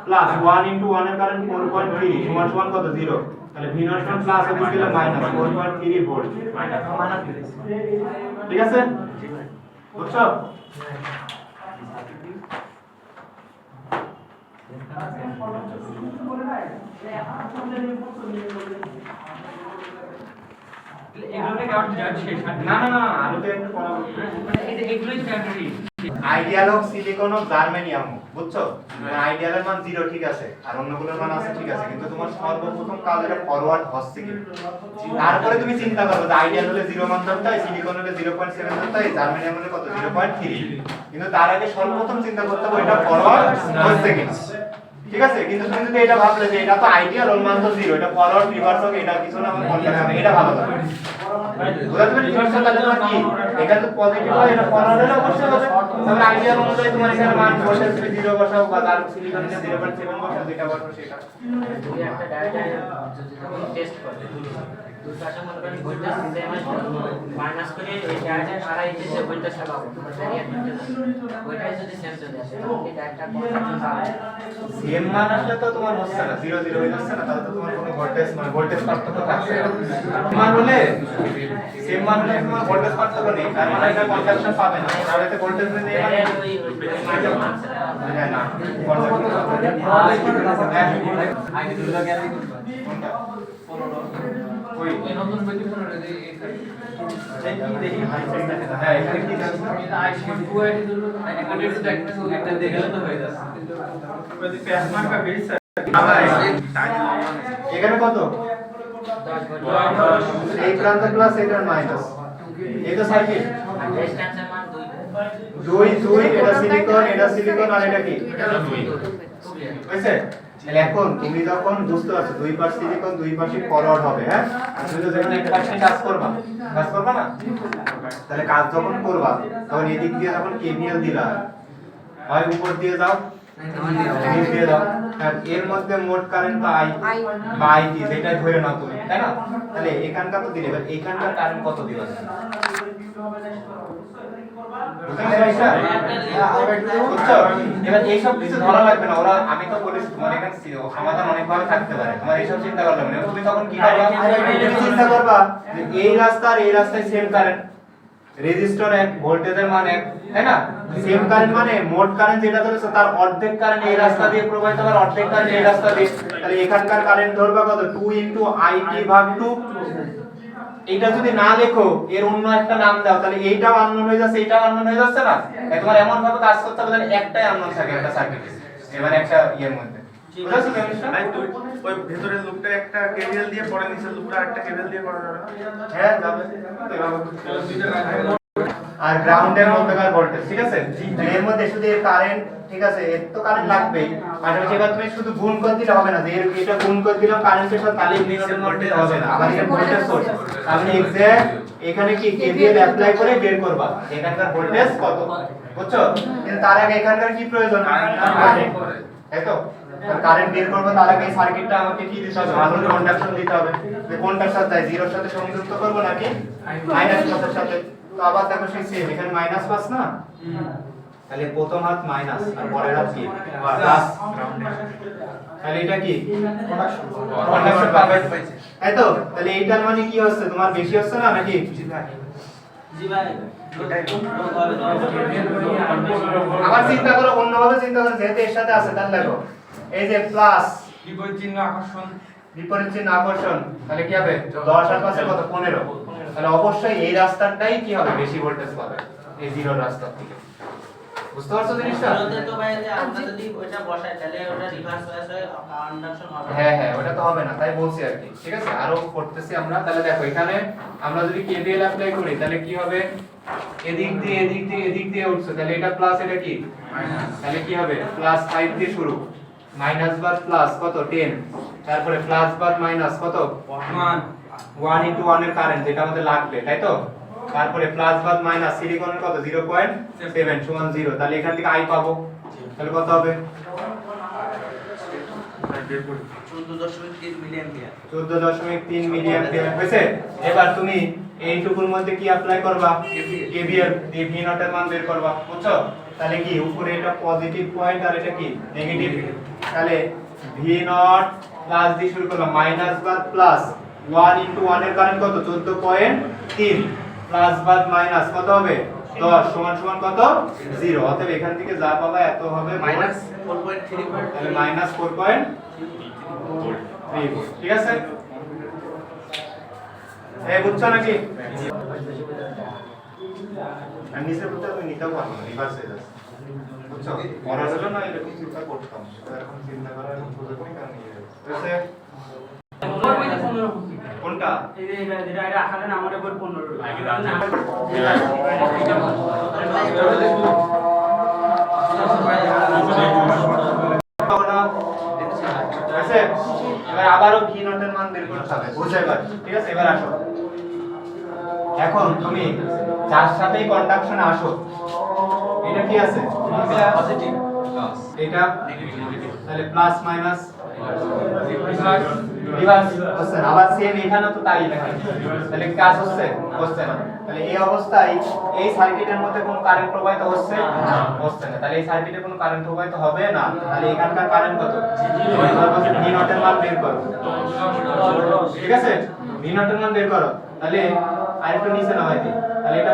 প্লাস 1 * 1 এর কারেন্ট 4.3 সমান সমান কত 0, তাহলে ভি নট সমান প্লাস হবে গেল মাইনাস 4.3 ভোল্ট, ঠিক আছে? বুঝছো? না না না, আমি তো একটু পড়া ideal of silicon of germanium, বুঝছো? আইডিয়ালের মান 0, ঠিক আছে, আর অন্যগুলোর মান আছে, ঠিক আছে, কিন্তু তোমার সর্বপ্রথম কাজ এটা ফরওয়ার্ড হচ্ছে কি, তারপরে তুমি চিন্তা করবে যে আইডিয়াল হলে 0 মান ধরতে হয়, সিলিকন হলে 0.7 ধরতে হয়, জার্মেনিয়াম হলে কত 0.3, কিন্তু তার আগে সর্বপ্রথম চিন্তা করতে হবে এটা ফরওয়ার্ড হচ্ছে কিনা, ঠিক আছে? কিন্তু তুমি যদি এটা ভাবলে যে এটা তো আইডিয়াল, ওর মান তো 0, এটা ফরওয়ার্ড রিভার্স হবে, এটা কিছু না, আমার কন্ডাকশন, এটা ভালো হবে, বুঝা যাবে? রিভার্স তাহলে তোমার কি এখানে তো পজিটিভ হয়, এটা ফরওয়ার্ড হলে অবশ্যই হবে, তবে আইডিয়াল অনুযায়ী তোমার এখানে মান বসে তুমি 0 বসাও বা তার সিলিকনে 0.7 বসাও, যেটা বসাও সেটা। যদি একটা ডাটা যদি টেস্ট করে দুই পাশে মনে করেন ভোল্টেজ সেম মাইনাস করে ওই ডাটা সারা ইনপুটে ভোল্টেজ পাবো, ভোল্টেজ যদি সেম চলে আসে তাহলে ডাটা কনস্ট্যান্ট পাবে, সেম মান আসলে তো তোমার হচ্ছে না, 0 0 হয়ে যাচ্ছে না, তাহলে তো তোমার কোনো ভোল্টেজ পার্থক্য থাকছে না। মান হলে সেম মান হলে তোমার ভোল্টেজ পার্থক্য নেই, তার মানে এটা কনডাকশন পাবে না, তাহলে তো ভোল্টেজ নেই, হ্যাঁ না ওই নতুন ব্যক্তিগত দেখি হ্যাঁ এখানে কি আছে আই.2 এর জন্য নেগেটিভ একটা একটা দেখলে তো হয়ে যাচ্ছে, যদি প্যাস মার্কা বেস এখানে কত 10 এই প্রান্ত প্লাস এটা মাইনাস, এই তো সার্কিট রেজিস্ট্যান্সের মান 2, 2 এটা সিলিকন আর এটা কি বুঝছে? তাহলে এখন তুমি যখন বুঝতে পারছো 2 পাশ সিলিকন 2 পাশে ফরওয়ার্ড হবে, হ্যাঁ? আর তুমি তো যখন একটা পাশে কাজ করবা না? তাহলে কাজ যখন করবা তখন এদিক দিয়ে যখন কেমিক্যাল দিলা হয় উপর দিয়ে যাও নিচ দিয়ে দাও, আর এর মধ্যে মোট কারেন্ট আই বা আইটি যেটা ধরে নাও তুমি, তাই না? তাহলে এখানকার তো দিলে, এবার এখানকার কারেন্ট কত দিবা? এবার এইসব কিছু ধরা লাগবে না, ওরা আমি তো বলেছি তোমার এখানে সমাধান অনেকভাবে থাকতে পারে, তোমার এইসব চিন্তা করা লাগবে না। তুমি তখন কি করবা? তুমি চিন্তা করবা যে এই রাস্তা আর এই রাস্তায় সেম কারেন্ট, রেজিস্টর এক, ভোল্টেজের মান এক, তাই না? সেম কারেন্ট মানে মোট কারেন্ট যেটা ধরেছে তার অর্ধেক কারেন্ট এই রাস্তা দিয়ে প্রবাহিত হবে, অর্ধেক কারেন্ট এই রাস্তা দিয়ে। তাহলে এখানকার কারেন্ট ধরবা কত? 2 * IT ভাগ 2। এইটা যদি না লেখো এর অন্য একটা নাম দাও, তাহলে এইটাও আননোন হয়ে যাচ্ছে, এইটাও আননোন হয়ে যাচ্ছে না? তোমার এমন ভাবে কাজ করতে হবে যেন একটাই আননোন থাকে একটা সার্কিটে, এবার একটা ইয়ের মধ্যে। বুঝছো কেমিস্ট্রি? ভাই তুই ওই ভেতরের লুপটা একটা কেবিএল দিয়ে পরে নিচের লুপটা আরেকটা কেবিএল দিয়ে করা যাবে না? হ্যাঁ যাবে। আর গ্রাউন্ডের মধ্যকার ভোল্টেজ, ঠিক আছে? এর মধ্যে শুধু এর কারেন্ট, ঠিক আছে? এর তো কারেন্ট লাগবেই, পাশাপাশি এবার তুমি শুধু গুণ করে দিলে হবে না যে এর এটা গুণ করে দিলাম কারেন্টের সাথে, তাহলে নিচের ভোল্টেজ হবে না, আবার এর ভোল্টেজ সোর্স আপনি এক্সাক্ট এখানে কি কেভিএল অ্যাপ্লাই করে বের করবা এখানকার ভোল্টেজ কত, বুঝছো? কিন্তু তার আগে এখানকার কি প্রয়োজন? তাই তো? কারেন্ট বের করব, তার আগে এই সার্কিটটা আমাকে কি দিতে হবে? ভালো কন্ডাকশন দিতে হবে। যে কোনটার সাথে যায়, জিরোর সাথে সংযুক্ত করব নাকি মাইনাস প্লাসের সাথে? তো আবার দেখো সেই সেম, এখানে মাইনাস প্লাস না, তাহলে প্রথম হাত মাইনাস আর পরের হাত কি প্লাস, তাহলে এটা কি কন্ডাকশন পাবে, তাই তো? তাহলে এইটার মানে কি হচ্ছে, তোমার বেশি হচ্ছে না নাকি? জি ভাই আবার চিন্তা করো, অন্যভাবে চিন্তা করো, যেহেতু এর সাথে আছে তাহলে দেখো এই যে প্লাস বিপরীত চিহ্ন আকর্ষণ, তাহলে কি হবে? 10 আর 5 কত? 15। তাহলে অবশ্যই এই রাস্তাটাই কি হবে? বেশি ভোল্টেজ পাবে এই জিরো রাস্তা থেকে। বুঝতে পারছো জিনিসটা? তো ভাই যে আমরা যদি ওইটা বসাই তাহলে ওটা রিভার্স হয়ে কন্ডাকশন হবে। হ্যাঁ ওটা তো হবে না, তাই বলছি আর কি, ঠিক আছে? আরো করতেছি আমরা। তাহলে দেখো এখানে আমরা যদি কেভিএল অ্যাপ্লাই করি তাহলে কি হবে? এদিক দিয়ে উঠছে, তাহলে এটা প্লাস, এটা কি মাইনাস, তাহলে কি হবে? প্লাস 5 দিয়ে শুরু, মাইনাস বার প্লাস কত 10, তারপরে প্লাস বার মাইনাস কত 1 * 1 এর কারেন্ট যেটা আমাদের লাগবে, তাই তো? তারপরে প্লাস বার মাইনাস সিলিকনের কত 0.7 সমান 0, তাহলে এখান থেকে আই পাবো, তাহলে কত হবে? 14.3 মিলিঅ্যাম্পিয়ার। 14.3 মিলিঅ্যাম্পিয়ার হয়েছে। এবার তুমি এইটুকুর মধ্যে কি অ্যাপ্লাই করবা? কেভিএল দিয়ে ভি নট এর মান বের করবা, বুঝছো? তাহলে কি উপরে এটা পজিটিভ পয়েন্ট আর এটা কি নেগেটিভ, তাহলে ভি নট প্লাস দিয়ে শুরু করলাম, মাইনাস বাদ প্লাস 1 * 1 এর কারেন্ট কত 14.3 প্লাস বাদ মাইনাস কত হবে 10 সমান সমান কত 0। অতএব এখান থেকে যা পাবা এত হবে মাইনাস 4.3 তাহলে মাইনাস 4.3 ভোল্ট, ঠিক আছে? এই বুঝছো নাকি? আর নিচে বুঝতে তুমি নিতেও পারো না, রিভার্স হয়ে যাচ্ছে, বুঝছো? পড়ার জন্য না এরকম চিন্তা করতাম, এখন চিন্তা করার এখন প্রয়োজন নেই, কারণ নিয়ে যাচ্ছে। কোনটা? এটা আকারে না আমাদের উপর 15 এবার আবারও ভি নটের মান বের করতে হবে, বুঝছো এবার? ঠিক আছে, এবার আসো, এখন তুমি যার সাথেই কন্ডাকশনে আসো, এটা কি আছে? পজিটিভ, এটা নেগেটিভ, তাহলে প্লাস মাইনাস রিভার্স হচ্ছে না। আবার সেম এখানে তো তাই দেখেন, তাহলে কাজ হচ্ছে না। তাহলে এই অবস্থায় এই সার্কিটের মধ্যে কোনো কারেন্ট প্রবাহিত হচ্ছে না, তাহলে এই সার্কিটে কোনো কারেন্ট প্রবাহিত হবে না। তাহলে এখানকার কারেন্ট কত? ভি নটের মান বের করো, ঠিক আছে? ভি নটের মান বের করো, তাহলে আরেকটু নিচে নামাই দিই, তাহলে এটা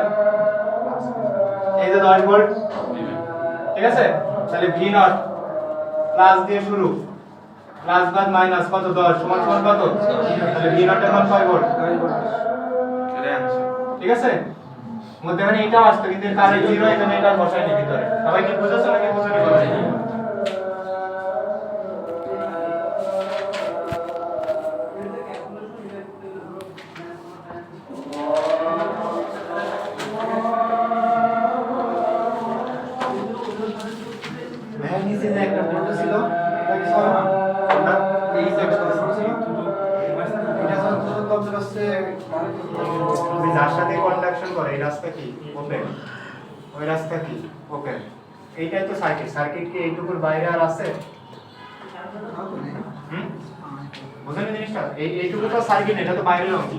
এই যে 10 ভোল্ট, ঠিক আছে? তাহলে ভি নট প্লাস দিয়ে শুরু, প্লাস বাদ মাইনাস কত 10 সমান সমান কত? তাহলে ভি নট এর মান 6 ভোল্ট, ঠিক আছে? মধ্যখানে এটা আসতো কিন্তু এর কারেন্ট 0 এখানে এটা বসাইনি ভিতরে। সবাই কি বুঝেছো নাকি বুঝেনি? ছিল এটা কি স্যার এই সেকশন ছিল এটা স্যার তো হচ্ছে তুমি যার সাথে কন্ডাকশন করে এই রাস্তা কি ওপেন, ওই রাস্তা কি ওপেন, এইটাই তো সার্কিট। সার্কিট কি এইটুকুর বাইরে আর আছে? বুঝলেন জিনিসটা? এইটুকু তো সার্কিট, এটা তো বাইরের অংশ।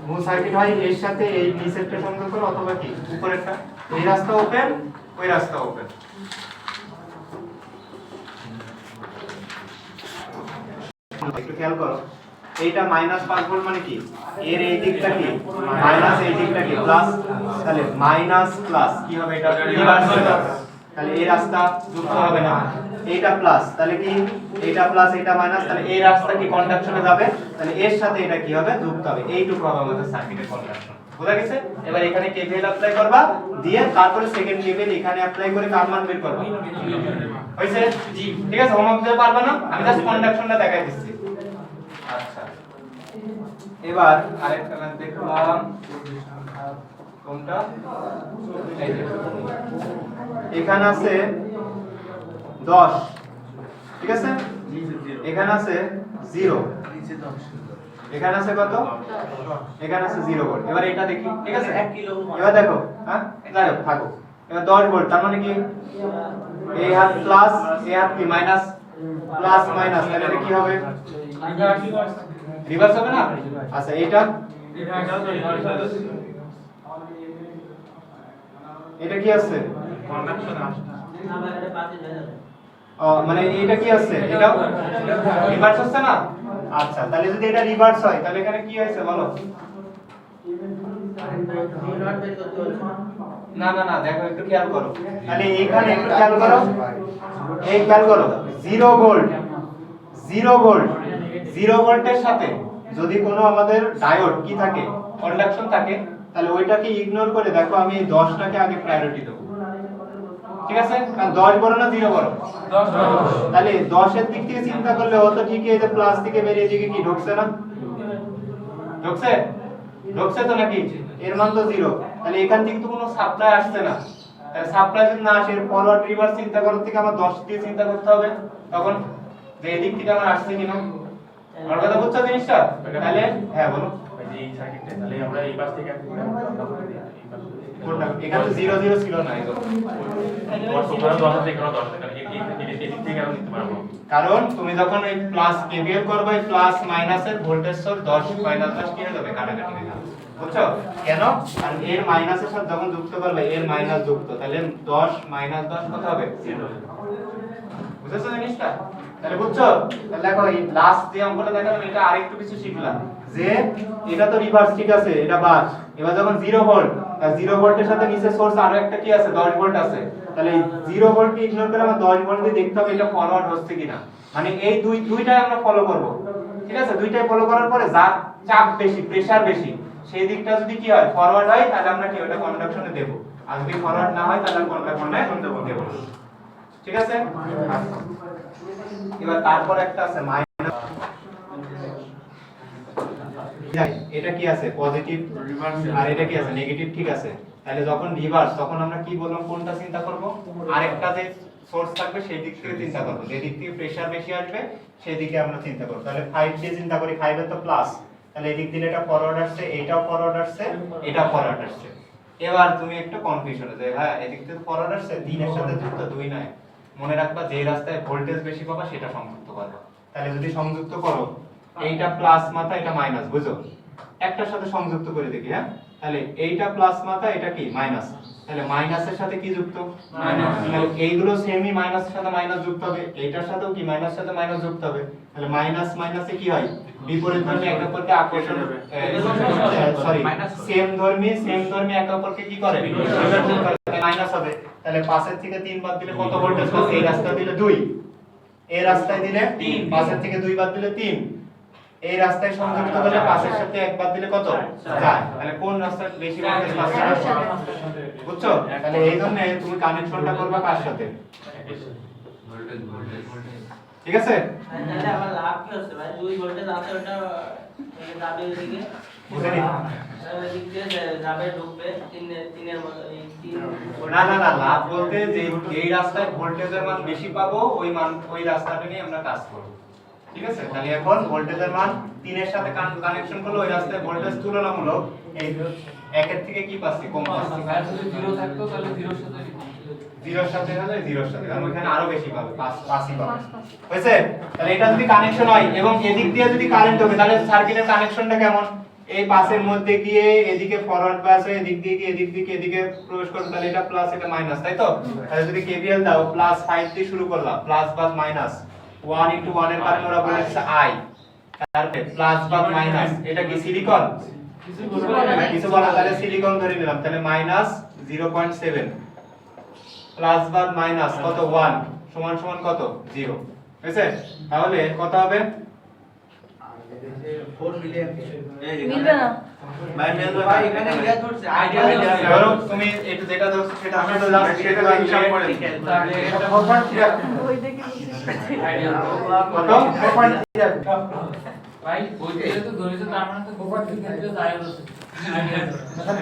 মূল সার্কিট হয় এর সাথে এই নিচেরটা সংযোগ করে অথবা কি উপরেরটা। এই রাস্তা ওপেন, ওই রাস্তা ওপেন। একটু খেয়াল করো, এইটা -5 ভোল্ট মানে কি এর এই দিকটা কি মাইনাস, এই দিকটা কি প্লাস, তাহলে মাইনাস প্লাস কি হবে এটা রিভার্স হবে। তাহলে এই রাস্তা যুক্ত হবে না, এইটা প্লাস তাহলে কি এইটা প্লাস এইটা মাইনাস, তাহলে এই রাস্তা কি কন্ডাকশনে যাবে, তাহলে এর সাথে এটা কি হবে যুক্ত হবে। এইটুকু হবে আমাদের সার্কিটের কন্ডাকশন। বোঝা গেছে? এবার এখানে কেভিএল অ্যাপ্লাই করবা, দিয়ে তারপরে সেকেন্ড কেভিএল এখানে অ্যাপ্লাই করে কার মান বের করবা। হইছে? জি ঠিক আছে। হোমওয়ার্ক দিতে পারবে না, আমি জাস্ট কন্ডাকশনটা দেখাই দিচ্ছি। আচ্ছা এবার আরেকটা ম্যাথ দেখলাম, কোনটা এই যে এখানে আছে 10, ঠিক আছে, এখানে আছে 0, এখানে আছে কত, এখানে আছে 0 ভোল্ট। এবার এটা দেখি, ঠিক আছে, 1 কিলো। এবার দেখো, হ্যাঁ যাই হোক থাকো। এবার 10 ভোল্ট, তার মানে কি এই হাত প্লাস, এই হাত কি মাইনাস, প্লাস মাইনাস, তাহলে এটা কি হবে রিভার্স হবে না? আচ্ছা এটা এটা কি আছে কন্ডাকশন আসছে মানে এটা কি আছে, এটা রিভার্স হচ্ছে না? আচ্ছা তাহলে যদি এটা রিভার্স হয় তাহলে এখানে কি হয়েছে বলো? না না না দেখো একটু খেয়াল করো, তাহলে এখানে একটু খেয়াল করো, এই খেয়াল করো 0 ভোল্ট, 0 ভোল্ট, 0 ভোল্টের সাথে যদি কোনো আমাদের ডায়োড কি থাকে কন্ডাকশন থাকে, তাহলে ওইটাকে ইগনোর করে দেখো আমি এই 10টাকে আগে প্রায়োরিটি দেব, ঠিক আছে? কারণ 10 বড় না 0 বড়? 10 বড়। তাহলে 10 এর দিক থেকে চিন্তা করলে ও তো ঠিকই এই যে প্লাস থেকে বেরিয়ে দিকে কি ঢুকছে না? ঢুকছে? ঢুকছে তো নাকি? এর মান তো 0, তাহলে এখান থেকে তো কোনো সাপ্লাই আসছে না। তাহলে সাপ্লাই যদি না আসে ফরওয়ার্ড রিভার্স চিন্তা করার থেকে আমার 10 দিয়ে চিন্তা করতে হবে, তখন যে এদিক থেকে আমার আসছে কিনা। আর কথা বুঝছো জিনিসটা? তাহলে হ্যাঁ বলো। এই সার্কিটে তাহলে আমরা এই পাশ থেকে একটা করে আমরা করে দিই, এই পাশ থেকে কোনটা? এখানে তো 0 0 ছিল না এগুলো। কারণ তুমি যখন এই প্লাস কেভিএল করবে, এই প্লাস মাইনাসের ভোল্টেজ সোর্স 10 মাইনাস 10 কি হয়ে যাবে কাটাকাটি হয়ে যাবে। বুঝছো কেন? কারণ এর মাইনাসের সাথে যখন যুক্ত করবে এর মাইনাস যুক্ত, তাহলে 10 মাইনাস 10 কত হবে? 0। বুঝছো জিনিসটা? তাহলে বুঝছো? তাহলে দেখো এই লাস্ট যে অঙ্কটা দেখালাম এটা আরেকটু কিছু শিখলাম যে এটা তো রিভার্স, ঠিক আছে, এটা বাস। এবার যখন 0 ভোল্ট, আর 0 ভোল্টের সাথে নিচে সোর্স আরো একটা কি আছে 10 ভোল্ট আছে, তাহলে এই 0 ভোল্টকে ইগনোর করে আমরা 10 ভোল্ট দিয়ে দেখতে হবে এটা ফরওয়ার্ড হচ্ছে কিনা। মানে এই দুইটাই আমরা ফলো করব, ঠিক আছে? দুইটাই ফলো করার পরে যার চাপ বেশি, প্রেসার বেশি, সেই দিকটা যদি কি হয় ফরওয়ার্ড হয় তাহলে আমরা কি ওটা কন্ডাকশনে দেব, আর যদি ফরওয়ার্ড না হয় তাহলে কন্ডাকশনে দেব, ঠিক আছে? এবার তারপর একটা আছে মাইনাস, এটা কি আছে পজিটিভ রিভার্স, আর এটা কি আছে নেগেটিভ, ঠিক আছে? তাহলে যখন রিভার্স তখন আমরা কি বললাম কোনটা চিন্তা করব? আরেকটা যে সোর্স থাকবে সেই দিক থেকে চিন্তা করব, যে দিক থেকে প্রেসার বেশি আসবে সেই দিকে আমরা চিন্তা করব। তাহলে 5 দিয়ে চিন্তা করি, 5 এর তো প্লাস, তাহলে এই দিক দিলে এটা ফরওয়ার্ড আসছে, এইটাও ফরওয়ার্ড আসছে, এটাও ফরওয়ার্ড আসছে। এবার তুমি একটু কনফিউশনে যে ভাই এদিক থেকে ফরওয়ার্ড আসছে 3 এর সাথে যুক্ত 2 নয়, মনে রাখবা যে রাস্তায় ভোল্টেজ বেশি পাবা সেটা সংযুক্ত করবা। তাহলে যদি সংযুক্ত করো এইটা প্লাস মাথা এটা মাইনাস, বুঝো? একটার সাথে সংযুক্ত করে দেখি, হ্যাঁ তাহলে এইটা প্লাস মাথা এটা কি মাইনাস, তাহলে মাইনাসের সাথে কি যুক্ত মাইনাস, তাহলে এইগুলো সেমই মাইনাসের সাথে মাইনাস যুক্ত হবে, এইটার সাথেও কি মাইনাসের সাথে মাইনাস যুক্ত হবে, তাহলে মাইনাস মাইনাসে কি হয় বিপরীতধর্মী একে অপরকে আকর্ষণ, সরি সেম ধর্মী একে অপরকে কি করে বিকর্ষণ করে, মাইনাস হবে। তাহলে 5 এর থেকে 3 বাদ দিলে কত ভোল্টেজ পাবে? এই রাস্তা দিলে 2, এই রাস্তায় দিলে 3, 5 এর থেকে 2 বাদ দিলে 3, এই রাস্তায় সংযুক্ত হলে 5 এর সাথে 1 বাদ দিলে কত? 4। তাহলে কোন রাস্তায় বেশি ভোল্টেজ পাচ্ছে? বুঝছো? তাহলে এই জন্য তুমি কানেকশনটা করবে কার সাথে? ঠিক আছে? তাহলে আমার লাভ কি হচ্ছে ভাই? 2 ভোল্টেজ আছে ওটা যাবে ওইদিকে, বুঝে নি? ওইদিক দিয়ে যাবে ঢুকবে 3 এর মতো, এই 3 না না না, লাভ বলতে যে এই রাস্তায় ভোল্টেজের মান বেশি পাবো ওই রাস্তাটা নিয়ে আমরা কাজ করব। ঠিক আছে, তাহলে এখন ভোল্টেজের মান 3 এর সাথে কানেকশন করলে ওই রাস্তায় ভোল্টেজ তুলনামূলক এই 1 এর থেকে কি পাচ্ছি, কম পাচ্ছি। যদি 0 থাকতো তাহলে 0 এর সাথে 0 এর সাথে হলে 0 এর সাথে, কারণ ওখানে আরো বেশি পাবে, পাঁচই পাবে। হয়েছে? তাহলে এটা যদি কানেকশন হয় এবং এদিক দিয়ে যদি কারেন্ট হবে, তাহলে সার্কিটের কানেকশনটা কেমন? এই পাসের মধ্যে গিয়ে এদিকে ফরওয়ার্ড বাস হয়ে এদিক দিয়ে গিয়ে এদিকে প্রবেশ করবে, তাহলে এটা প্লাস এটা মাইনাস, তাই তো? তাহলে যদি কেভিএল দাও, প্লাস 5 দিয়ে শুরু করলাম, প্লাস বা মাইনাস 1 * 1 এর কারণে ওরা বলেছে আই, তারপরে প্লাস বা মাইনাস, এটা কি সিলিকন? কিছু বলা, তাহলে সিলিকন ধরে নিলাম, তাহলে মাইনাস 0.7 প্লাস বা মাইনাস কত 1 সমান সমান কত 0। হয়েছে? তাহলে কত হবে? 4 মিলিয়ন মিলবে না। ভাই মেলবে ভাই এখানে ইয়া ধরছে আইডিয়া ধরো তুমি এটা যেটা ধরছো সেটা আমি তো জাস্ট সেটা হিসাব করে দিই। তাহলে এটা 4.3 ওই দেখে বুঝতে আইডিয়া কত? 4.3 ভাই ওই যেহেতু ধরেছে তার মানে তো 4.3 ক্ষেত্রে যায় আছে আইডিয়া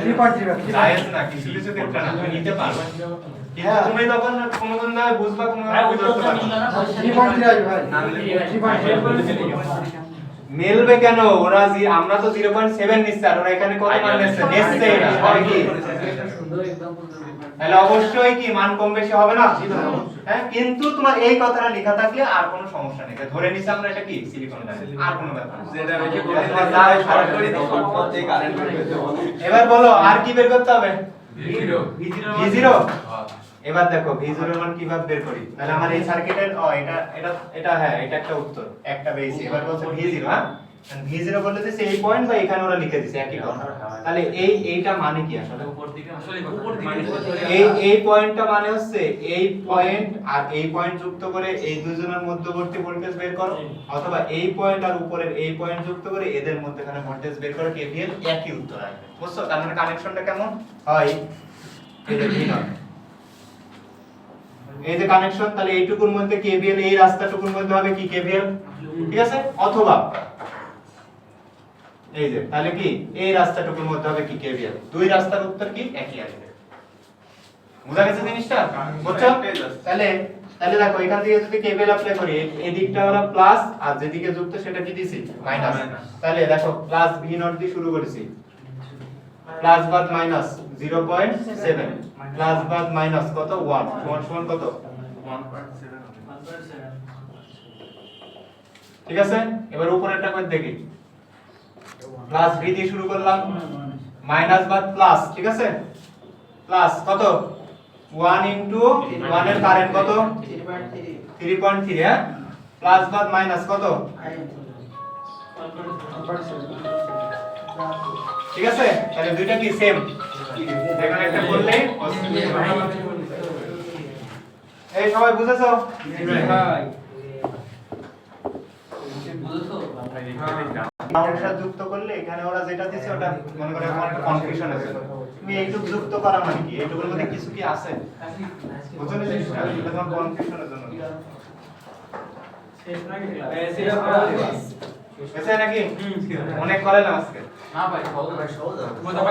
3.3 জায়েজ না, কিছু কিছু ক্ষেত্রে না, তুমি নিতে পারবে। কিন্তু তুমি তখন কোনদিন না বুঝবা, কোনো ভাই বুঝতে উত্তরটা পারবে মিললো না। না 3.3 আসবে ভাই না মিললে 3.3 মেলবে কেন? ওরা আমরা তো 0.7 নিচ্ছি, আর ওরা এখানে কত মান নিচ্ছে? নেচ্ছে এটা তাহলে কি? সুন্দর एग्जांपल তাহলে অবশ্যই কি মান কম বেশি হবে না? হ্যাঁ, কিন্তু তোমার এই কথাটা লেখা থাকলে আর কোনো সমস্যা নেই। ধরে নিছি আমরা এটা কি সিলিকন ডাই, আর কোনো ব্যাপার না। যেটা বেশি করে দিলে সরাসরি শর্ট করতে কারেন্ট বের করতে হবে। এবার বলো আর কি বের করতে হবে? V0 V0। এবার দেখো V0 এর মান কিভাবে বের করি? তাহলে আমার এই সার্কিটের এটা হ্যাঁ, এটা একটা উত্তর, একটা বেশি। এবার বলছে V0, হ্যাঁ V0 বলতে দিছে এই পয়েন্ট বা এখানে ওরা লিখে দিছে একই কথা। তাহলে এইটা মানে কি আসলে? উপর দিকে আসলে এই পয়েন্টটা মানে হচ্ছে এই পয়েন্ট আর এই পয়েন্ট যুক্ত করে এই দুজনের মধ্যবর্তী ভোল্টেজ বের করো, অথবা এই পয়েন্ট আর উপরের এই পয়েন্ট যুক্ত করে এদের মধ্যখানে ভোল্টেজ বের করো, কেভিএল একই উত্তর আসবে। বুঝছো? তার মানে কানেকশনটা কেমন হয়? এই যে V0, এই যে কানেকশন, তাহলে এইটুকুর মধ্যে কেভিএল, এই রাস্তাটুকুর মধ্যে হবে কি কেভিএল, ঠিক আছে? অথবা এই যে তাহলে কি এই রাস্তাটুকুর মধ্যে হবে কি কেভিএল। দুই রাস্তার উত্তর কি একই আসবে। বুঝা গেছে জিনিসটা? বুঝছো? তাহলে দেখো এখান থেকে যদি কেভিএল অ্যাপ্লাই করি, এই দিকটা আমরা প্লাস আর যেদিকে যুক্ত সেটা কি দিছি মাইনাস। তাহলে দেখো প্লাস V0 দিয়ে শুরু করেছি, প্লাস বাদ মাইনাস 0.7 প্লাস বাদ মাইনাস কত 1 সমান সমান কত 1.7 হবে। ঠিক আছে? এবার উপরেরটা করে দেখি, প্লাস V দিয়ে শুরু করলাম, মাইনাস বাদ প্লাস, ঠিক আছে? প্লাস কত 1 * 1 এর কারেন্ট কত 3.3, হ্যাঁ প্লাস বাদ মাইনাস কত, ঠিক আছে? তাহলে দুইটা কি সেম, এখানে একটা করলেই এই সবাই বুঝেছো? মাউন্টটা যুক্ত করলে এখানে ওরা যেটা দিছে ওটা মনে করে আমার একটা কনফিউশন আছে। তুমি এইটুকু যুক্ত করা মানে কি? এইটুকুর মধ্যে কিছু কি আছে? বুঝছো না জিনিসটা? এটা তোমার কনফিউশনের জন্য। শেষ নাকি? অনেক করে না আজকে। না ভাই সহজ